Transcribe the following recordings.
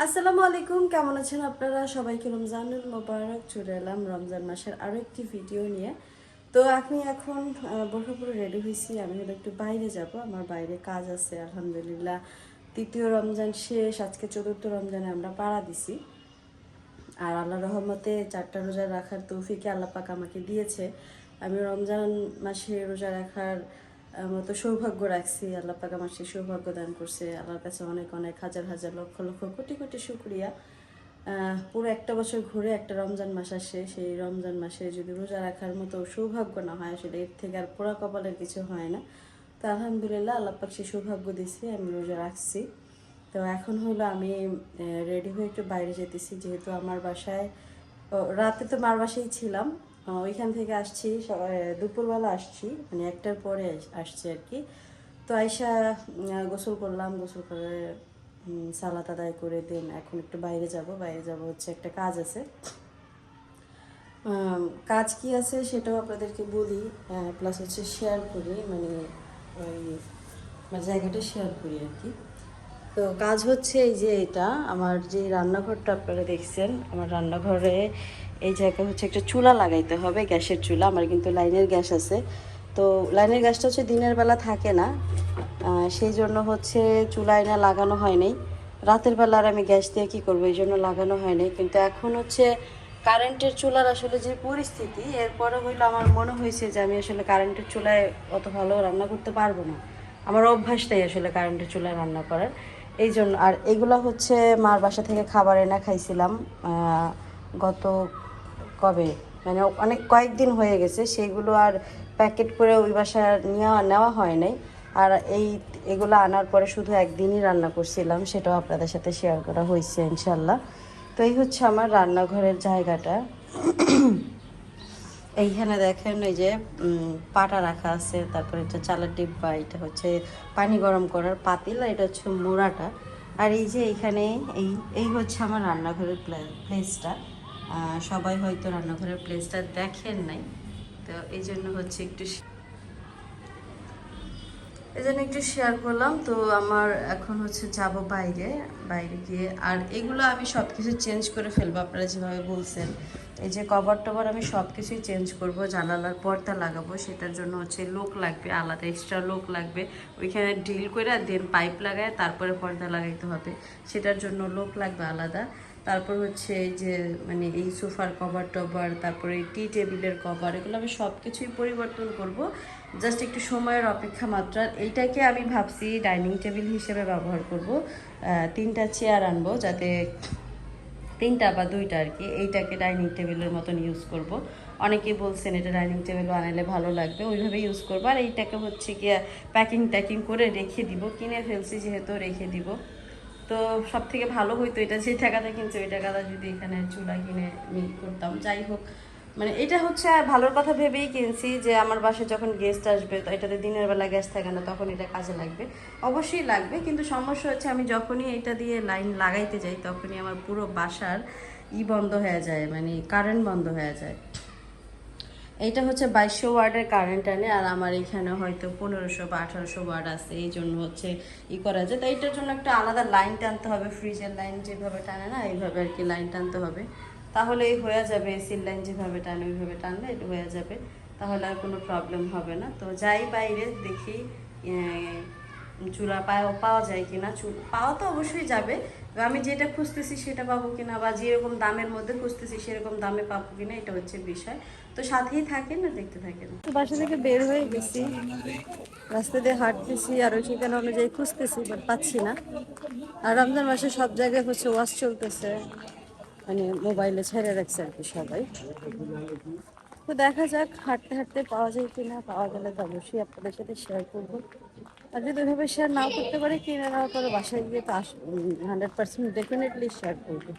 আসসালামু আলাইকুম, কেমন আছেন আপনারা? সবাইকে রমজানুল মোবারক। চলে এলাম রমজান মাসের আরও একটি ভিডিও নিয়ে। তো আমি এখন বোরখা পরে রেডি হয়েছি। আমি হলো একটু বাইরে যাব, আমার বাইরে কাজ আছে। আলহামদুলিল্লাহ তৃতীয় রমজান শেষ, আজকে চতুর্থ রমজানে আমরা পাড়া দিছি। আর আল্লাহ রহমতে 4টা রোজা রাখার তৌফিকে আল্লাহ পাক আমাকে দিয়েছে। আমি রমজান মাসে রোজা রাখার মতো সৌভাগ্য রাখছি। আল্লাহ পাক আমার সেই সৌভাগ্য দান করছে। আল্লাহর কাছে অনেক অনেক হাজার হাজার লক্ষ লক্ষ কোটি কোটি শুকরিয়া। পুরো একটা বছর ঘুরে একটা রমজান মাস আসে, সেই রমজান মাসে যদি রোজা রাখার মতো সৌভাগ্য না হয়, আসলে এর থেকে আর পোড়া কপালের কিছু হয় না। তো আলহামদুলিল্লাহ আল্লাহ পাক সেই সৌভাগ্য দিয়েছে, আমি রোজা রাখছি। তো এখন হলো আমি রেডি হয়ে একটু বাইরে যেতেছি, যেহেতু আমার বাসায় রাতে তো মার বাসায় ছিলাম। ওইখান থেকে আসছি দুপুরবেলা আসছি, মানে 1টার পরে আসছি আর কি। তো আইসা গোসল করলাম, গোসল করে সালাত আদায় করে দেন এখন একটু বাইরে যাব। বাইরে যাব হচ্ছে একটা কাজ আছে। কাজ কি আছে সেটাও আপনাদেরকে বলি, প্লাস হচ্ছে শেয়ার করি, মানে ওই জায়গাটা শেয়ার করি আর কি। তো কাজ হচ্ছে এই যে এটা আমার যে রান্নাঘরটা আপনারা দেখছেন, আমার রান্নাঘরে এই জায়গায় হচ্ছে একটা চুলা লাগাইতে হবে, গ্যাসের চুলা। আমার কিন্তু লাইনের গ্যাস আছে। তো লাইনের গ্যাসটা হচ্ছে দিনের বেলা থাকে না, সেই জন্য হচ্ছে চুলায় না লাগানো হয় নাই। রাতের বেলা আর আমি গ্যাস দিয়ে কী করবো, এই জন্য লাগানো হয় নাই। কিন্তু এখন হচ্ছে কারেন্টের চুলার আসলে যে পরিস্থিতি, এরপরে হইলো আমার মনে হয়েছে যে আমি আসলে কারেন্টের চুলায় অত ভালো রান্না করতে পারবো না। আমার অভ্যাসটাই আসলে কারেন্টের চুলায় রান্না করার। এই জন্য আর এগুলো হচ্ছে মার বাসা থেকে খাবার এনে খাইছিলাম গত কবে, মানে অনেক কয়েকদিন হয়ে গেছে, সেইগুলো আর প্যাকেট করে ওই বাসায় নেওয়া হয় নাই। আর এগুলো আনার পরে শুধু একদিনই রান্না করছিলাম, সেটাও আপনাদের সাথে শেয়ার করা হয়েছে ইনশাল্লাহ। তো এই হচ্ছে আমার রান্নাঘরের জায়গাটা। এইখানে দেখেন এই যে পাটা রাখা আছে, তারপরে এটা চালের ডিব্বা, এটা হচ্ছে পানি গরম করার পাতিল, আর এটা হচ্ছে মোড়াটা। আর এই যে এইখানে এই এই হচ্ছে আমার রান্নাঘরের প্লেসটা। সবাই হয়তো রান্নাঘরের প্লেসটা দেখেন নাই, তো এই জন্য হচ্ছে একটু শেয়ার করলাম। তো আমার এখন হচ্ছে যাব বাইরে, বাইরে গিয়ে আর এগুলো আমি সব কিছু চেঞ্জ করে ফেলবো আপনারা যেভাবে বলছেন। এই যে কভার টভার আমি সব কিছুই চেঞ্জ করবো, জানালার পর্দা লাগাবো, সেটার জন্য হচ্ছে লোক লাগবে, আলাদা এক্সট্রা লোক লাগবে। ওইখানে ড্রিল করে দেন পাইপ লাগায় তারপরে পর্দা লাগাইতে হবে, সেটার জন্য লোক লাগবে আলাদা। তারপর হচ্ছে এই যে মানে এই সোফার কভার টভার, তারপরে টি টেবিলের কভার, এগুলো আমি সব কিছুই পরিবর্তন করব, জাস্ট একটু সময়ের অপেক্ষা মাত্র। এইটাকে আমি ভাবছি ডাইনিং টেবিল হিসেবে ব্যবহার করব। 3টা চেয়ার আনবো, যাতে 3টা বা 2টা আর কি, এইটাকে ডাইনিং টেবিলের মতন ইউজ করব। অনেকেই বলছেন এটা ডাইনিং টেবিল বানালে ভালো লাগবে, ওইভাবে ইউজ করবো। আর এইটাকে হচ্ছে গিয়ে প্যাকিং ট্যাকিং করে রেখে দিব, কিনে ফেলছি যেহেতু রেখে দিব। তো সব থেকে ভালো হইতো এটা, যে টাকাটা কিনছে ওই টাকাটা যদি এখানে চুলা কিনে করতাম। যাই হোক, মানে এটা হচ্ছে ভালোর কথা ভেবেই কিনছি, যে আমার বাসায় যখন গেস্ট আসবে, তো এটাতে দিনের বেলা গ্যাস থাকে না, তখন এটা কাজে লাগবে। অবশ্যই লাগবে, কিন্তু সমস্যা হচ্ছে আমি যখনই এটা দিয়ে লাইন লাগাইতে যাই, তখনই আমার পুরো বাসার বন্ধ হয়ে যায়, মানে কারেন্ট বন্ধ হয়ে যায়। এইটা হচ্ছে 2200 ওয়ার্ডের কারেন্ট আনে, আর আমার এখানে হয়তো 1500 বা 1800 ওয়ার্ড আছে, এই জন্য হচ্ছে করা যায়। তো এইটার জন্য একটা আলাদা লাইন টানতে হবে, ফ্রিজের লাইন যেভাবে টানে না, এইভাবে আর কি লাইন টানতে হবে, তাহলেই হয়ে যাবে। এসির লাইন যেভাবে টানে ওইভাবে টানলে এটা হয়ে যাবে, তাহলে আর কোনো প্রবলেম হবে না। তো যাই বাইরে দেখি চুলা পাওয়া যায় কিনা। পাওয়া তো অবশ্যই যাবে, আমি যেটা খুঁজতেছি সেটা পাবো কিনা, বা যেরকম দামের মধ্যে খুঁজতেছি সেরকম দামে পাবো কিনা, এটা হচ্ছে বিষয়। তো সাথেই থাকেন না, দেখতে থাকেন। তো বাসা থেকে বের হয়ে গেছি, রাস্তা দিয়ে হাঁটতেছি, আর ওই ঠিকানা অনুযায়ী খুঁজতেছি, বাট পাচ্ছি না। আর রমজান মাসে সব জায়গায় হচ্ছে ওয়াশ চলতেছে, মানে মোবাইলে ছেড়ে রাখছে আর কি সবাই। তো দেখা যাক হাঁটতে হাঁটতে পাওয়া যায় কিনা, পাওয়া গেলে তো অবশ্যই আপনাদের সাথে শেয়ার করবো। আর যদি ওইভাবে শেয়ার নাও করতে পারি, কিনে নেওয়ার পরে বাসায় গিয়ে তো 100% ডেফিনেটলি শেয়ার করবো।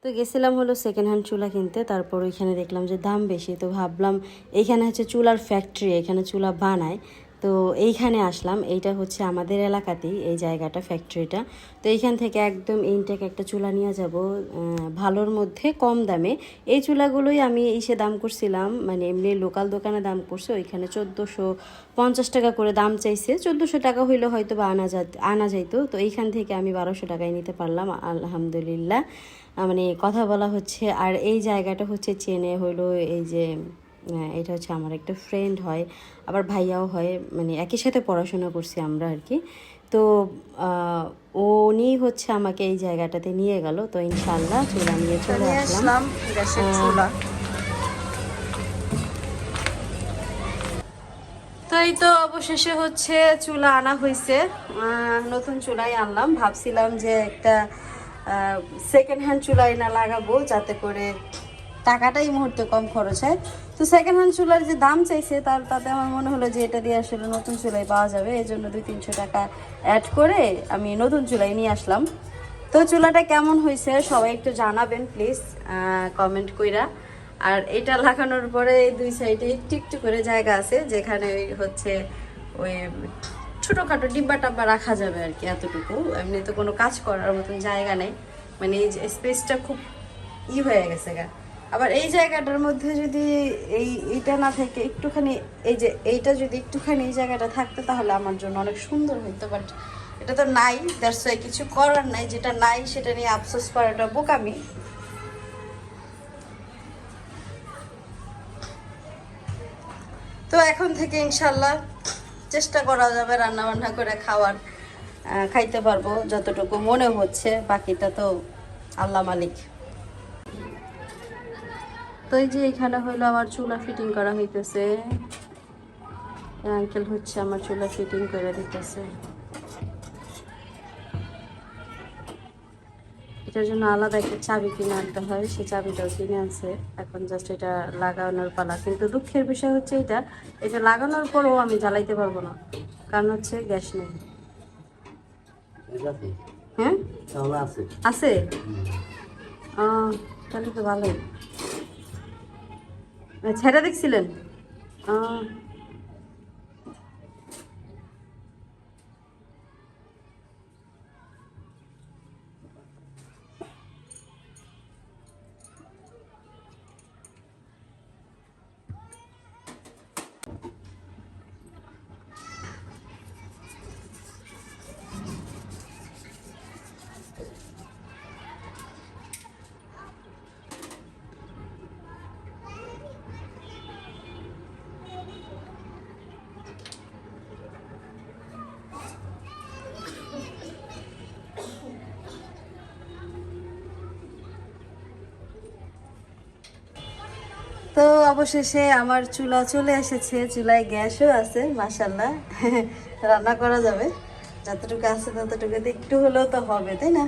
তো গেছিলাম হলো সেকেন্ড হ্যান্ড চুলা কিনতে, তারপর ওইখানে দেখলাম যে দাম বেশি, তো ভাবলাম এইখানে হচ্ছে চুলার ফ্যাক্টরি, এখানে চুলা বানায়। তো এইখানে আসলাম, এইটা হচ্ছে আমাদের এলাকাতেই এই জায়গাটা, ফ্যাক্টরিটা। তো এইখান থেকে একদম ইনটেক একটা চুলা নিয়ে যাব ভালোর মধ্যে কম দামে। এই চুলাগুলোই আমি এসে দাম করছিলাম, মানে এমনি লোকাল দোকানে দাম করছে ওইখানে 1450 টাকা করে দাম চাইছে। 1400 টাকা হইলে হয়তো বা আনা যাইতো। তো এইখান থেকে আমি 1200 টাকায় নিতে পারলাম, আলহামদুলিল্লাহ। মানে কথা বলা হচ্ছে। আর এই জায়গাটা হচ্ছে চেনে হইলো এই যে এটা হচ্ছে আমার একটা ফ্রেন্ড হয়, আবার ভাইয়াও হয়, মানে একই সাথে পড়াশোনা করছি আমরা আর কি। তো উনি হচ্ছে আমাকে এই জায়গাটাতে নিয়ে গেল। তো ইনশাল্লাহ চুলা নিয়ে চলে আসলাম, গ্যাসের চুলা। তো এই তো অবশেষে হচ্ছে চুলা আনা হয়েছে, নতুন চুলাই আনলাম। ভাবছিলাম যে একটা সেকেন্ড হ্যান্ড চুলাই না লাগাবো, যাতে করে টাকাটা এই মুহূর্তে কম খরচ হয়। তো সেকেন্ড হ্যান্ড চুলার যে দাম চাইছে তাতে আমার মনে হলো যে এটা দিয়ে আসলে নতুন চুলাই পাওয়া যাবে, এই জন্য 200-300 টাকা অ্যাড করে আমি নতুন চুলাই নিয়ে আসলাম। তো চুলাটা কেমন হয়েছে সবাই একটু জানাবেন প্লিজ, কমেন্ট কইরা। আর এটা লাগানোর পরে দুই সাইডে একটু একটু করে জায়গা আছে, যেখানে ওই হচ্ছে ওই ছোটোখাটো ডিব্বা টাব্বা রাখা যাবে আর কি, এতটুকু। এমনি তো কোনো কাজ করার মতন জায়গা নেই, মানে এই স্পেসটা খুব হয়ে গেছে গা। আবার এই জায়গাটার মধ্যে যদি এইটা না থাকে একটুখানি, এই যে এইটা যদি একটুখানি এই জায়গাটা থাকতো তাহলে আমার জন্য অনেক সুন্দর হইতো, বাট এটা তো নাই। দ্যাটস ওয়াই কিছু করার নাই, যেটা নাই সেটা নিয়ে আফসোস করাটা বোকামি। তো এখন থেকে ইনশাল্লাহ চেষ্টা করা যাবে রান্না বান্না করে খাইতে পারবো যতটুকু মনে হচ্ছে, বাকিটা তো আল্লাহ মালিক। তো এই যে এখানে হইলো আমার চুলা ফিটিং করা হইতেছে, আঙ্কেল হচ্ছে আমার চুলা ফিটিং করে দিতেছে। এটার জন্য আলাদা একটা চাবি কিনে আনতে হয়, সেই চাবিটাও কিনে আনছে। এখন জাস্ট এটা লাগানোর পালা। কিন্তু দুঃখের বিষয় হচ্ছে এটা লাগানোর পরও আমি জ্বালাইতে পারবো না, কারণ হচ্ছে গ্যাস নেই। হ্যাঁ আছে, তাহলে তো ভালোই। ছেড়ে দেখছিলেন? তো অবশেষে আমার চুলা চলে এসেছে, চুলায় গ্যাসও আছে মাশাআল্লাহ। রান্না করা যাবে, যতটুকু আছে ততটুকুতে একটু হলেও তো হবে, তাই না?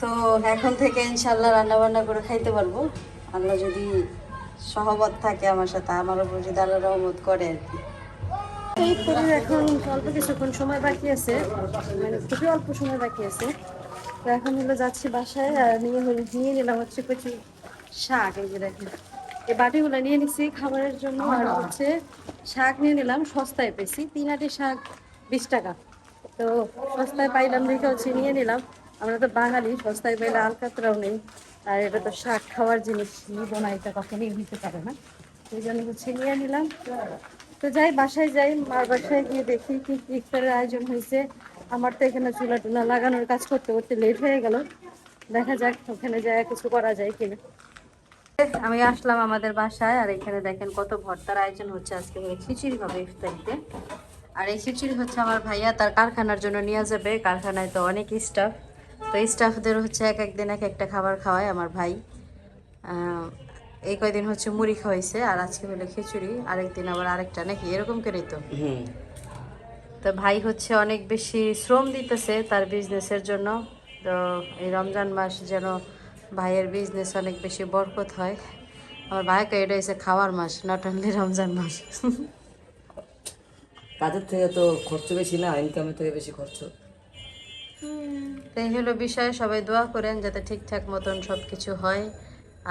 তো এখন থেকে ইনশাল্লাহ রান্না বান্না করে খাইতে পারবো, আল্লাহ যদি সহবত থাকে আমার সাথে, আমার উপর যদি আল্লাহ রহমত করে আর কি। এই করে এখন অল্প কিছুক্ষণ সময় বাকি আছে, মানে খুবই অল্প সময় বাকি আছে। তো এখন হলো যাচ্ছি বাসায়, আর নিয়ে নিলাম হচ্ছে কচু শাক। এই যে দেখেন, এই বাটিগুলো নিয়ে নিচ্ছি খাবারের জন্য, আর হচ্ছে শাক নিয়ে নিলাম, সস্তায় পেয়েছি। 3 আটি শাক 20 টাকা। তো সস্তায় পাইলাম দেখে হচ্ছে নিয়ে নিলাম। আমরা তো বাঙালি, সস্তায় পাইলে আলকাতরাও নেই। আর এটা তো শাক খাওয়ার জিনিস, নিব না এটা কখনোই নিতে পারে না, সেই জন্য হচ্ছে নিয়ে নিলাম। তো যাই, বাসায় যাই, মার বাসায় গিয়ে দেখি কি ইফতারের আয়োজন হয়েছে। আমার তো এখানে চুলা টুলা লাগানোর কাজ করতে করতে লেট হয়ে গেল, দেখা যাক ওখানে যায় কিছু করা যায় কিনা। আমি আসলাম আমাদের বাসায়, আর এখানে দেখেন কত ভর্তার আয়োজন হচ্ছে। আজকে খিচুড়ি হবে ইফতারিতে। আর এই খিচুড়ি হচ্ছে আমার ভাইয়া তার কারখানার জন্য নিয়ে যাবে। কারখানায় তো অনেক স্টাফ, তো স্টাফদের হচ্ছে এক একদিন এক একটা খাবার খাওয়ায় আমার ভাই। এই কয়দিন হচ্ছে মুড়ি খাওয়াইছে, আর আজকে হলো খিচুড়ি, আরেকদিন আবার আরেকটা, নাকি এরকম করেই তো। তো ভাই হচ্ছে অনেক বেশি শ্রম দিতেছে তার বিজনেসের জন্য। তো এই রমজান মাস যেন ভাইয়ের বিজনেস অনেক বেশি বরকত হয়। আমার ভাইকে এটা হচ্ছে খাওয়ার মাস, নট অনলি রমজান মাস। কাজের থেকে তো খরচ বেশি না, ইনকামের থেকে বেশি খরচ। তো এই হলো বিষয়, সবাই দোয়া করেন যাতে ঠিকঠাক মতন সব কিছু হয়।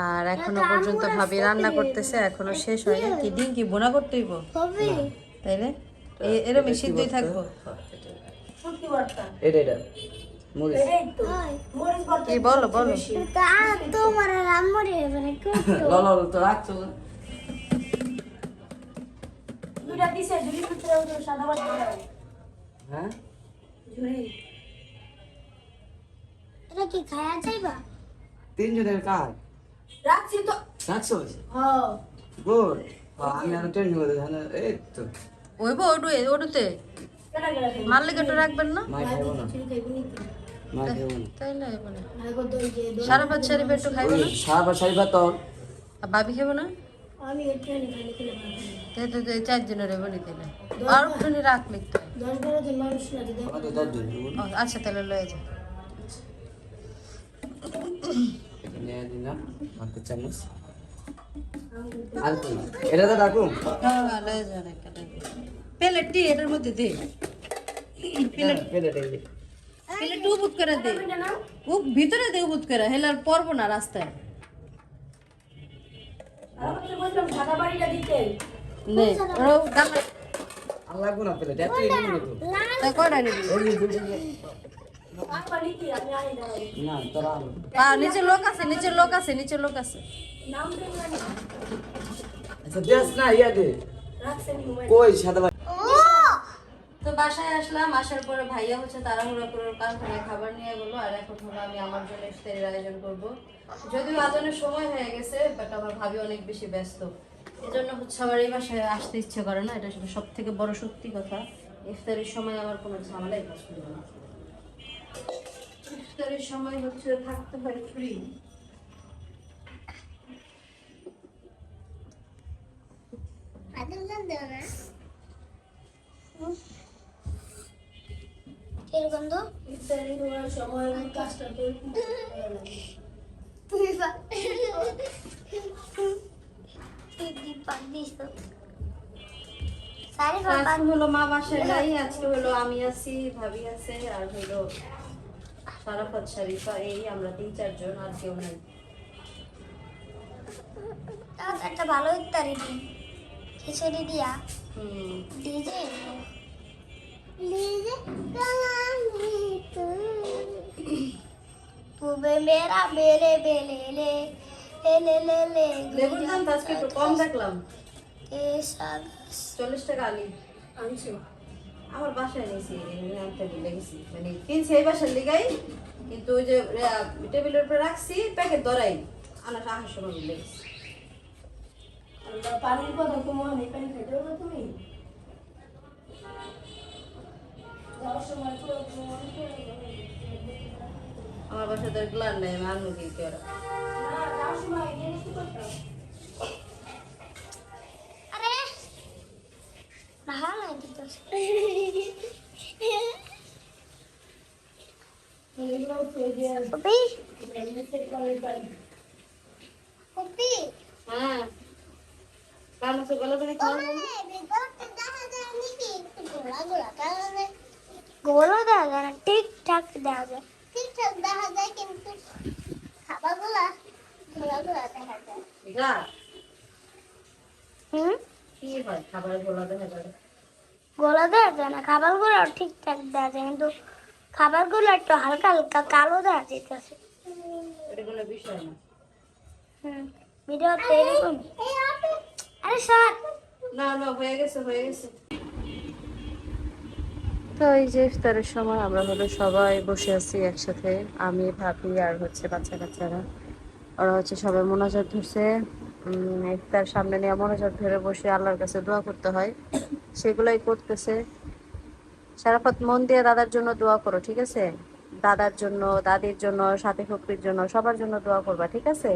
আর এখনো পর্যন্ত ভাবি রান্না করতেছে, এখনো শেষ হয়নি। কি ডিম কি বোনা করতে হইব তাইলে এরকম সিদ্ধই থাকবো। এটা এটা মরিচ কি বলো বলো। লল তো রাখছো হ্যাঁ এটা কি খায়া যাইবা? তিনজনের কাজ রাখছি তো। রাখছো হ্যাঁ গুড আমি আর টেনশন করে এই তো ওইব ওটুতে কেডা কেডা খাইবো? মারলে কেটে রাখবেন না মাই খাইবো না চিনি খাইবো নি? মাই খাইবো না তাইলে বলে না গো দই যে দই। সারা পাঁচ চারি পেটু খাইবো না, সারা সাইবা তো আর ভাবি খাবো না, আমি এটা নি খাইলে খেলে পারবো না। তাই তো 4 জনের বলি তাইলে আর একটুখানি রাখ লিখতে। 10-12 জন মানুষ না যদি আমাদের 10 জন ও, আচ্ছা তাহলে লয়ে যা। এখানে দিনা হাতে চামচ আর কি এটা তো রাখুন হ্যাঁ লয়ে যা রে কাটে প্লেটটি এটার মধ্যে দে, প্লেট পেলে দে প্লেট উবুত করে দে, ও ভিতরে দে উবুত করে হেলার পড়বো না রাস্তায়। আমাকে বললাম সাদা বাড়িটা দিতে। নে ওরা গালা আল্লাহ গুনা পেলে এত ইনি না তো তা কয়টা নিবি? আপা নিতি আমি আনি দাঁড়াই। না তোরা আলো নিচে লোক আছে, নিচে লোক আছে, নিচে লোক আছে। নাম দেন না। আচ্ছা দেশ না ইয়া দে রাখছেন মোবাইল। কই সাদা ভাই তো বাসায় আসলাম, আসার পরে ভাইয়া হচ্ছে তাড়াহুড়া করে ওর কারখানায় খাবার নিয়ে গেলো, আর এখন হলো আমি আমার জন্য ইফতারির আয়োজন করব। যদিও আজানের সময় হয়ে গেছে, বাট আমার ভাবি অনেক বেশি ব্যস্ত, এজন্য হচ্ছে আমার এই বাসায় আসতে ইচ্ছে করে না। এটা সব থেকে বড় সত্যি কথা, ইফতারির সময় আমার কোনো ঝামেলাই পছন্দ না। ইফতারির সময় হচ্ছে থাকতে হয় ফ্রি। এরকম তো ইফতারি হওয়ার সময় কাজটা তো তুমি আজকে হলো মা বাসায় নাই, আজকে হলো আমি আছি, ভাবি আছে, আর হলো সারাফাত শরীফা, এই আমরা 3-4 জন, আর কেউ নাই। একটা ভালো ইফতারি দিন খিচুড়ি দিয়া হুম ডিজে তুবে মেরা মেরে বেলে লে লে লে লে লেবুর দাম তো আজকে একটু কম দেখলাম, এ সাগ 40 টাকা আলি আনছো আমার বাসায় নিয়েছি, আনতে ভুলে গেছি, মানে কিনছি এই বাসার লিগাই, কিন্তু ওই যে টেবিলের উপরে রাখছি প্যাকেট ধরাই আনার আসার সময় ভুলে গেছি। আমরা পানির কথা তোমার নেই পানি খেতে হবে তুমি যাওয়ার সময় তো তোমার আমার বাসায় তো গ্লান নেই, আমি আনবো কি ওরা। না যাওয়ার সময় নিয়ে কি করতে আরে ভালো দিতে পপি হ্যাঁ কারণ সে গলা করে খাওয়া গোলা দেখা যায় না ঠিকঠাক দেখা যায় ঠিকঠাক দেখা যায় কিন্তু খাবারগুলা গোলা দেখা যায় গা হুম কি হয় খাবার গোলা দেখা যাবে, গোলা দেখা যায় না খাবারগুলো ঠিকঠাক দেখা যায় কিন্তু খাবারগুলো একটু হালকা হালকা কালো দেখা যেতেছে এটা কোনো বিষয় না। হুম ভিডিওতে এরকম আরে স্যার না না হয়ে গেছে হয়ে গেছে। তো এই যে ইফতারের সময় আমরা হলো সবাই বসে আছি একসাথে, আমি ভাবি আর হচ্ছে বাচ্চা কাচ্চারা, ওরা হচ্ছে সবাই মোনাজাত ধরছে। ইফতার সামনে নিয়ে মোনাজাত ধরে বসে আল্লাহর কাছে দোয়া করতে হয়, সেগুলাই করতেছে। সারাফাত মন দিয়ে দাদার জন্য দোয়া করো, ঠিক আছে? দাদার জন্য, দাদির জন্য, সাথী ফুপির জন্য, সবার জন্য দোয়া করবা, ঠিক আছে?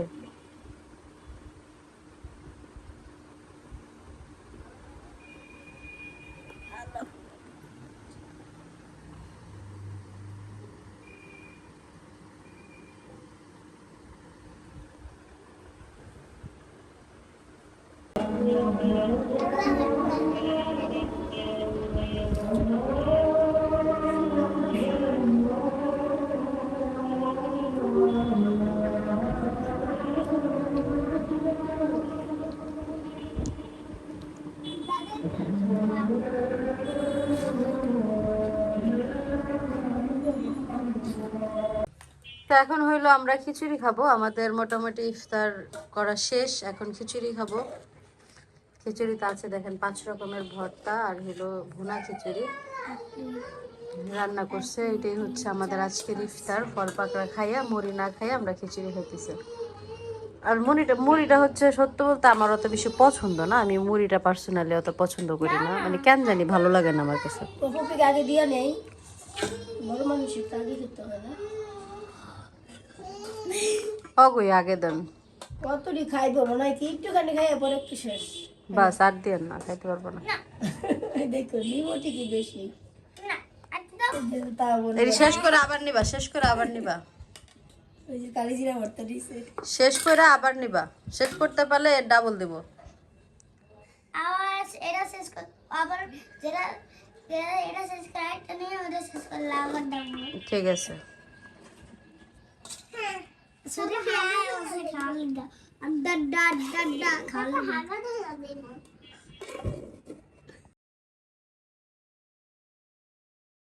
তো এখন হইলো আমরা খিচুড়ি খাবো, আমাদের মোটামুটি ইফতার করা শেষ, এখন খিচুড়ি খাবো। খিচুড়িতে আছে দেখেন 5 রকমের ভর্তা আর হলো ভুনা খিচুড়ি রান্না করছে। এটাই হচ্ছে আমাদের আজকের ইফতার। ফল পাকড়া খাইয়া মুড়ি না খাইয়া আমরা খিচুড়ি খাইতেছি। আর মুড়িটা হচ্ছে সত্য বলতে আমার অত বেশি পছন্দ না, আমি মুড়িটা পার্সোনালি অত পছন্দ করি না, মানে কেন জানি ভালো লাগে না আমার কাছে। আগে দিয়ে নেই, বড় মানুষের তো আগে খেতে হয় না। অগই আগে দেন, কতটি খাইবো মনে হয় কি একটুখানি খাইয়া পরে একটু শেষ। বাস আর দিয়ে না, খাইতে পারবো না। দেখো নিমটি কি বেশি না আর দাও তাও বলে এই শেষ করে আবার নিবা, শেষ করে আবার নিবা, ওই যে কালি জিরা ভর্তা দিছে। শেষ করে আবার নিবা, শেষ করতে পারলে ডাবল দিব। আবার এটা শেষ কর, আবার যেটা যেটা এটা শেষ করে একটা নিয়ে ওটা শেষ করলে আবার দাও। ঠিক আছে। শুধু খাওয়া খাওয়া খাওয়া খাওয়া